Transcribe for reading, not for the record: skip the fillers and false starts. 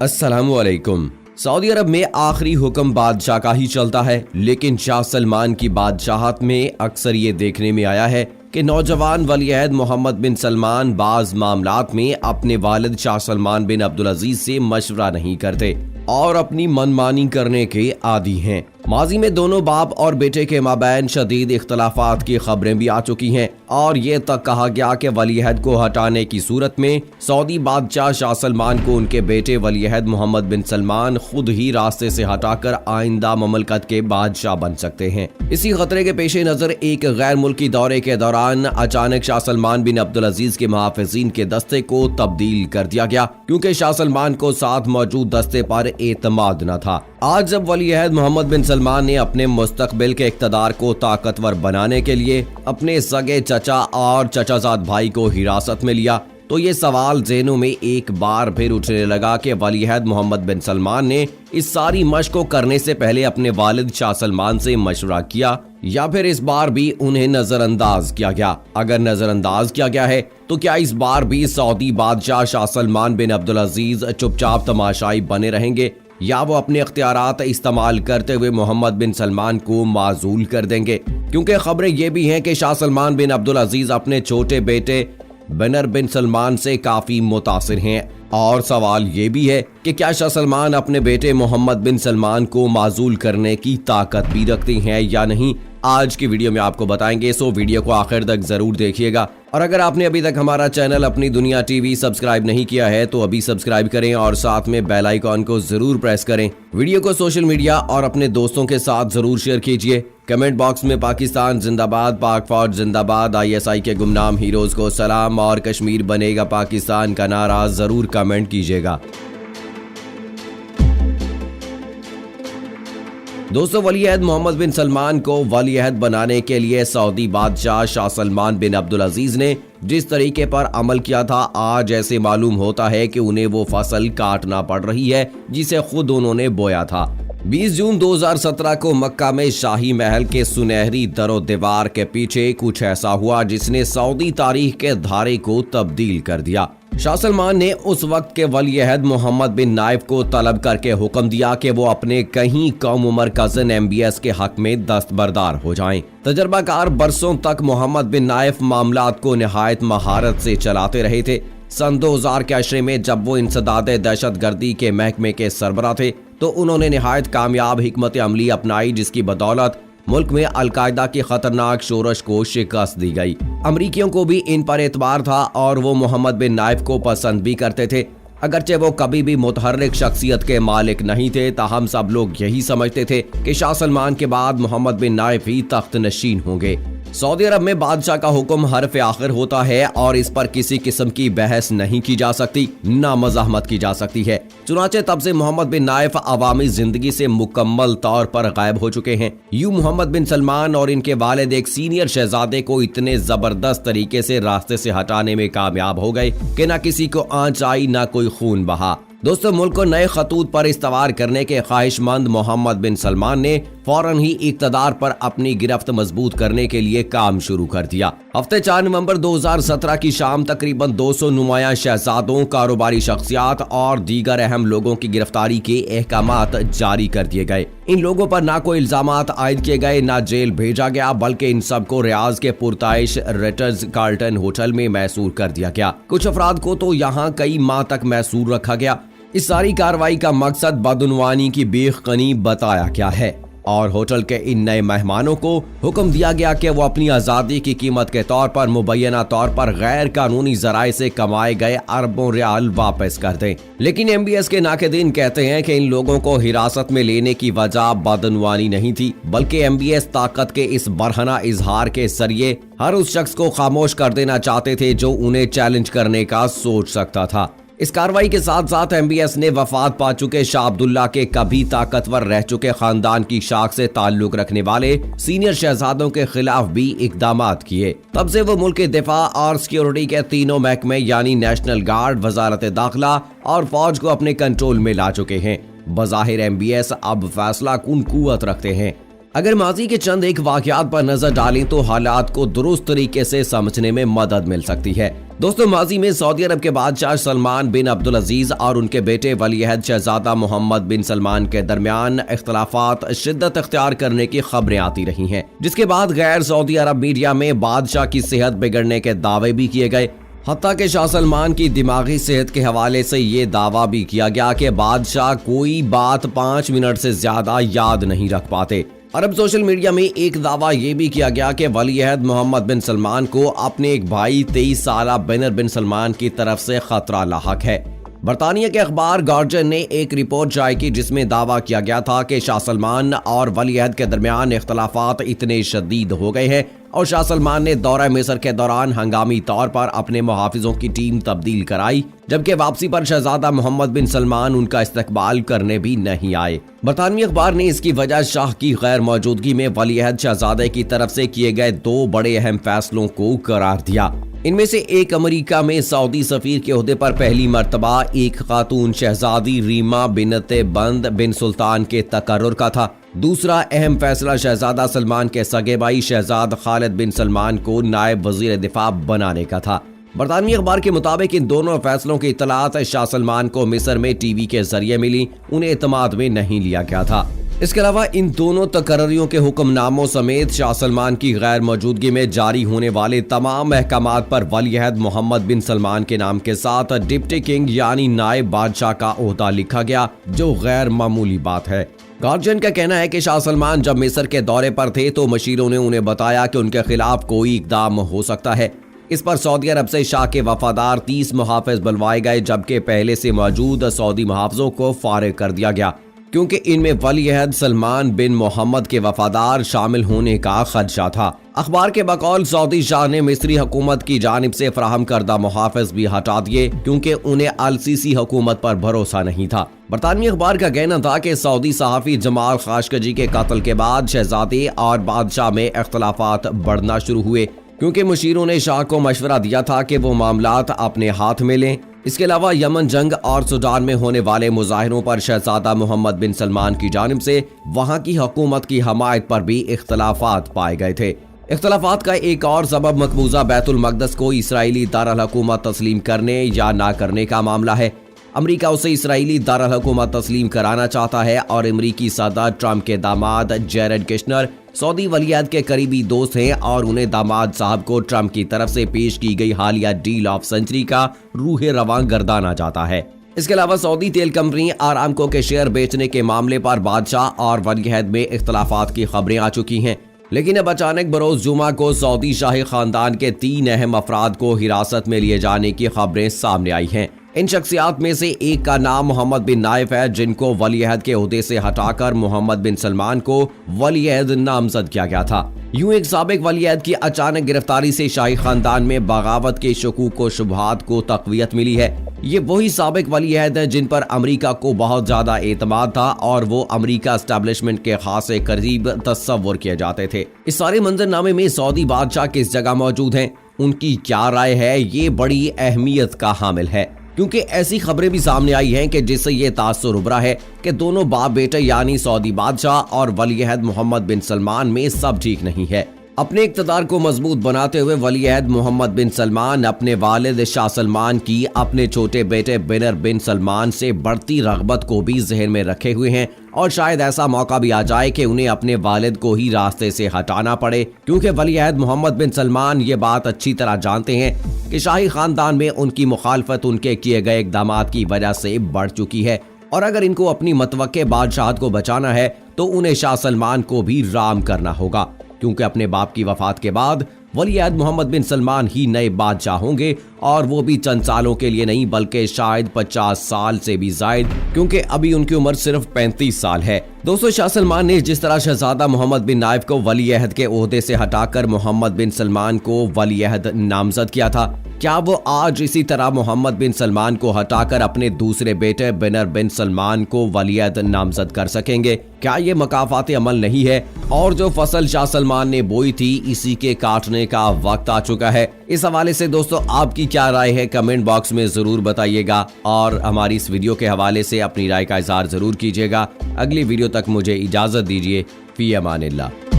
अस्सलामुअलैकुम। सऊदी अरब में आखिरी हुक्म बादशाह का ही चलता है, लेकिन शाह सलमान की बादशाहत में अक्सर ये देखने में आया है कि नौजवान वलीअहद मोहम्मद बिन सलमान बाज मामलात में अपने वालिद शाह सलमान बिन अब्दुल अजीज से मशवरा नहीं करते और अपनी मनमानी करने के आदी हैं। माजी में दोनों बाप और बेटे के माबैन शदीद इख्तलाफात की खबरें भी आ चुकी हैं और ये तक कहा गया कि वलीअहद को हटाने की सूरत में सऊदी बादशाह शाह सलमान को उनके बेटे वलीअहद मोहम्मद बिन सलमान खुद ही रास्ते से हटाकर आइंदा ममलकत के बादशाह बन सकते हैं। इसी खतरे के पेश नजर एक गैर मुल्की दौरे के दौरान अचानक शाह सलमान बिन अब्दुल अजीज के मुहाफिजीन के दस्ते को तब्दील कर दिया गया, क्योंकि शाह सलमान को साथ मौजूद दस्ते पर एतमाद न था। आज जब वलीअहद मोहम्मद बिन सलमान ने अपने मुस्तकबिल के इक़्तिदार को ताकतवर बनाने के लिए अपने सगे चचा और चचाजाद भाई को हिरासत में लिया, तो ये सवाल ज़हनों में एक बार फिर उठने लगा कि वलीअहद मोहम्मद बिन सलमान ने इस सारी मशक को करने से पहले अपने वालिद शाह सलमान से मशवरा किया या फिर इस बार भी उन्हें नजरअंदाज किया गया। अगर नजरअंदाज किया गया है तो क्या इस बार भी सऊदी बादशाह शाह सलमान बिन अब्दुल अजीज चुपचाप तमाशाई बने रहेंगे या वो अपने इख्तियारात इस्तेमाल करते हुए मोहम्मद बिन सलमान को माजूल कर देंगे? क्योंकि खबरें ये भी हैं कि शाह सलमान बिन अब्दुल अजीज अपने छोटे बेटे बनर बिन सलमान से काफी मुतासिर हैं और सवाल ये भी है कि क्या शाह सलमान अपने बेटे मोहम्मद बिन सलमान को माजूल करने की ताकत भी रखते हैं या नहीं। आज की वीडियो में आपको बताएंगे, सो वीडियो को आखिर तक जरूर देखिएगा। और अगर आपने अभी तक हमारा चैनल अपनी दुनिया टीवी सब्सक्राइब नहीं किया है तो अभी सब्सक्राइब करें और साथ में बेल आइकॉन को जरूर प्रेस करें। वीडियो को सोशल मीडिया और अपने दोस्तों के साथ जरूर शेयर कीजिए। कमेंट बॉक्स में पाकिस्तान जिंदाबाद, पाक फौज जिंदाबाद, ISI के गुमनाम हीरोज को सलाम और कश्मीर बनेगा पाकिस्तान का नारा जरूर कमेंट कीजिएगा। दोस्तों, वलीअहद मोहम्मद बिन सलमान को वलीअहद बनाने के लिए सऊदी बादशाह शाह सलमान बिन अब्दुल अजीज ने जिस तरीके पर अमल किया था, आज ऐसे मालूम होता है कि उन्हें वो फसल काटना पड़ रही है जिसे खुद उन्होंने बोया था। 20 जून 2017 को मक्का में शाही महल के सुनहरी दरो दीवार के पीछे कुछ ऐसा हुआ जिसने सऊदी तारीख के धारे को तब्दील कर दिया। शाह सलमान ने उस वक्त के वलीअहद मोहम्मद बिन नाइफ को तलब करके हुक्म दिया कि वो अपने कहीं कम उम्र कजन MBS के हक में दस्तबरदार हो जाएं। तजर्बाकार बरसों तक मोहम्मद बिन नाइफ मामलात को निहायत महारत से चलाते रहे थे। सन 2000 के अशरे में जब वो इंसदाद दहशत गर्दी के महकमे के सरबरा थे तो उन्होंने निहायत कामयाब हिकमत अमली अपनाई, जिसकी बदौलत मुल्क में अलकायदा की खतरनाक शोरश को शिकस्त दी गई। अमरीकियों को भी इन पर एतबार था और वो मोहम्मद बिन नाइफ को पसंद भी करते थे। अगरचे वो कभी भी मुतहर्रिक शख्सियत के मालिक नहीं थे, ताहम सब लोग यही समझते थे कि शाह सलमान के बाद मोहम्मद बिन नाइफ ही तख्त नशीन होंगे। सऊदी अरब में बादशाह का हुक्म हरफ आखिर होता है और इस पर किसी किस्म की बहस नहीं की जा सकती, ना मज़ाहमत की जा सकती है। चुनाचे तब से मोहम्मद बिन नाइफ अवामी जिंदगी से मुकम्मल तौर पर गायब हो चुके हैं। यूं मोहम्मद बिन सलमान और इनके वालिद एक सीनियर शहजादे को इतने जबरदस्त तरीके से रास्ते से हटाने में कामयाब हो गए कि ना किसी को आंच आई ना कोई खून बहा। दोस्तों, मुल्क को नए खतूत पर इस्तवार करने के ख्वाहिशमंद मोहम्मद बिन सलमान ने फौरन ही इक़्तिदार पर अपनी गिरफ्त मजबूत करने के लिए काम शुरू कर दिया। हफ्ते 4 नवंबर 2017 की शाम तकरीबन 200 नुमाया शहजादों, कारोबारी शख्सियात और दीगर अहम लोगों की गिरफ्तारी के अहकामात जारी कर दिए गए। इन लोगों पर ना कोई इल्जामात आयद किए गए, ना जेल भेजा गया, बल्कि इन सबको रियाज के पुरताइश रिटर्स कार्ल्टन होटल में मैसूर कर दिया गया। कुछ अफराद को तो यहाँ कई माह तक मैसूर रखा गया। इस सारी कार्रवाई का मकसद बदउनवानी की बेखनी बताया गया है और होटल के इन नए मेहमानों को हुक्म दिया गया कि वो अपनी आज़ादी की कीमत के तौर पर मुबैना तौर पर गैर कानूनी जराए से कमाए गए अरबों रियाल वापस कर दें। लेकिन MBS के नाक़िदीन कहते हैं कि इन लोगों को हिरासत में लेने की वजह बदउनवानी नहीं थी, बल्कि MBS ताकत के इस बरहना इजहार के जरिए हर उस शख्स को खामोश कर देना चाहते थे जो उन्हें चैलेंज करने का सोच सकता था। इस कार्रवाई के साथ साथ MBS ने वफात पा चुके शाह अब्दुल्ला के कभी ताकतवर रह चुके खानदान की शाख से ताल्लुक रखने वाले सीनियर शहजादों के खिलाफ भी इकदामात किए। तब से वो मुल्क के दिफा और सिक्योरिटी के तीनों महकमे यानी नेशनल गार्ड, वजारत दाखिला और फौज को अपने कंट्रोल में ला चुके हैं। बज़ाहिर MBS अब फैसला कुन कुव्वत रखते हैं। अगर माजी के चंद एक वाकयात पर नजर डालें तो हालात को दुरुस्त तरीके से समझने में मदद मिल सकती है। दोस्तों, माजी में सऊदी अरब के बादशाह सलमान बिन अब्दुल अजीज और उनके बेटे वलीअहद शहजादा मोहम्मद बिन सलमान के दरमियान इख्तलाफात शिद्दत अख्तियार करने की खबरें आती रही हैं, जिसके बाद गैर सऊदी अरब मीडिया में बादशाह की सेहत बिगड़ने के दावे भी किए गए। हत्ता के शाह सलमान की दिमागी सेहत के हवाले से ये दावा भी किया गया कि बादशाह कोई बात 5 मिनट से ज्यादा याद नहीं रख पाते। अरब सोशल मीडिया में एक दावा ये भी किया गया कि वलीअहद मोहम्मद बिन सलमान को अपने एक भाई 23 साला बिनर बिन सलमान की तरफ से खतरा लाहक है। बरतानिया के अखबार गार्जियन ने एक रिपोर्ट जारी की जिसमें दावा किया गया था कि शाह सलमान और वलीअहद के दरमियान इख्तलाफात इतने शदीद हो गए हैं और शाह सलमान ने दौरा मिस्र के दौरान हंगामी तौर पर अपने मुहाफिजों की टीम तब्दील कराई, जबकि वापसी पर शहजादा मोहम्मद बिन सलमान उनका इस्तकबाल करने भी नहीं आए। बरतानवी अखबार ने इसकी वजह शाह की गैर मौजूदगी में वलीअहद शहजादे की तरफ से किए गए 2 बड़े अहम फैसलों को करार दिया। इनमें से एक अमेरिका में सऊदी सफीर के ओहदे पर पहली मर्तबा एक खातून शहजादी रीमा बिनते बंद बिन सुल्तान के तकर्रुर का था। दूसरा अहम फैसला शहजादा सलमान के सगे भाई शहजाद खालिद बिन सलमान को नायब वजीर दिफा बनाने का था। बरतानवी अखबार के मुताबिक इन दोनों फैसलों की इतलात शाह सलमान को मिस्र में टीवी के जरिए मिली, उन्हें एतमाद में नहीं लिया गया था। इसके अलावा इन दोनों तकर्रियों के हुक्मनामों समेत शाह सलमान की गैर मौजूदगी में जारी होने वाले तमाम अहकामात पर वलीअहद मोहम्मद बिन सलमान के नाम के साथ डिप्टी किंग यानी नायब बादशाह का ओहदा लिखा गया, जो गैर मामूली बात है। गार्जियन का कहना है कि शाह सलमान जब मिस्र के दौरे पर थे तो मशीरों ने उन्हें बताया कि उनके खिलाफ कोई इकदाम हो सकता है। इस पर सऊदी अरब से शाह के वफादार 30 मुहाफिज बुलवाए गए, जबकि पहले से मौजूद सऊदी मुहाफिजों को फारिग कर दिया गया, क्योंकि इनमें वलीअहद सलमान बिन मोहम्मद के वफादार शामिल होने का खदशा था। अखबार के बकौल सऊदी शाह ने मिस्री हुकूमत की जानिब से फराहम करदा मुहाफिज भी हटा दिए, क्योंकि उन्हें अल-सीसी हुकूमत पर भरोसा नहीं था। बरतानवी अखबार का कहना था कि सऊदी सहाफी जमाल खाशकजी के कत्ल के बाद शहजादे और बादशाह में इख्तलाफात बढ़ना शुरू हुए, क्योंकि मुशीरों ने शाह को मशवरा दिया था कि वो मामलात अपने हाथ में लें। इसके अलावा यमन जंग और सूडान में होने वाले मुजाहिरों पर शहजादा मोहम्मद बिन सलमान की जानिब से वहां की हुकूमत की हमायत पर भी इख्तलाफात पाए गए थे। इख्तलाफात का एक और सबब मकबूजा बैतुल मक़दस को इसराइली दारुल हुकूमत तस्लीम करने या ना करने का मामला है। अमरीका उसे इसराइली दारुल हुकूमत तस्लीम कराना चाहता है और अमरीकी सदर ट्रंप के दामाद जेरेड कुशनर सऊदी वलीअहद के करीबी दोस्त हैं और उन्हें दामाद साहब को ट्रंप की तरफ से पेश की गई हालिया डील ऑफ सेंचुरी का रूह रवां गर्दाना जाता है। इसके अलावा सऊदी तेल कंपनी आरामको के शेयर बेचने के मामले पर बादशाह और वलीअहद में इख्तलाफात की खबरें आ चुकी हैं, लेकिन अब अचानक बरोज जुमा को सऊदी शाही खानदान के 3 अहम अफराद को हिरासत में लिए जाने की खबरें सामने आई हैं। इन शख्सियात में से एक का नाम मोहम्मद बिन नाइफ है, जिनको वलीअहद के ओहदे से हटाकर मोहम्मद बिन सलमान को वलीअहद नामजद किया गया था। यूं एक साबिक वलीअहद की अचानक गिरफ्तारी से शाही खानदान में बगावत के शकूक व शुबहात को तक़वियत मिली है। ये वही साबिक वलीअहद है जिन पर अमरीका को बहुत ज्यादा एतमाद था और वो अमरीका एस्टेब्लिशमेंट के खासे करीब तस्वुर किए जाते थे। इस सारे मंजरनामे में सऊदी बादशाह किस जगह मौजूद हैं, उनकी क्या राय है, ये बड़ी अहमियत का हामिल है, क्योंकि ऐसी खबरें भी सामने आई हैं कि जिससे ये तासुर उभरा है कि दोनों बाप बेटे यानी सऊदी बादशाह और वलीअहद मोहम्मद बिन सलमान में सब ठीक नहीं है। अपने इक़्तिदार को मजबूत बनाते हुए वलीअहद मोहम्मद बिन सलमान अपने वालिद शाह सलमान की अपने छोटे बेटे बिनर बिन सलमान से बढ़ती रग़बत को भी ज़हन में रखे हुए हैं और शायद ऐसा मौका भी आ जाए कि उन्हें अपने वालिद को ही रास्ते से हटाना पड़े, क्योंकि वलीअहद मोहम्मद बिन सलमान ये बात अच्छी तरह जानते हैं कि शाही खानदान में उनकी मुखालफत उनके किए गए इक़दामात की वजह से बढ़ चुकी है और अगर इनको अपनी मतवक्के बादशाहत को बचाना है तो उन्हें शाह सलमान को भी राम करना होगा, क्योंकि अपने बाप की वफात के बाद वलीअहद मोहम्मद बिन सलमान ही नए बादशाह होंगे और वो भी चंद सालों के लिए नहीं बल्कि शायद 50 साल से भी जायद, क्योंकि अभी उनकी उम्र सिर्फ 35 साल है। दोस्तों, शाह सलमान ने जिस तरह शहजादा मोहम्मद बिन नाइफ को वलीअहद के ओहदे से हटाकर मोहम्मद बिन सलमान को वलीअहद नामजद किया था, क्या वो आज इसी तरह मोहम्मद बिन सलमान को हटाकर अपने दूसरे बेटे बिनर बिन सलमान को वलीअहद नामजद कर सकेंगे? क्या ये मकाफात अमल नहीं है और जो फसल शाह सलमान ने बोई थी इसी के काटने का वक्त आ चुका है? इस हवाले से दोस्तों आपकी क्या राय है, कमेंट बॉक्स में जरूर बताइएगा और हमारी इस वीडियो के हवाले से अपनी राय का इजहार जरूर कीजिएगा। अगली वीडियो तक मुझे इजाजत दीजिए। फी अमानिल्लाह।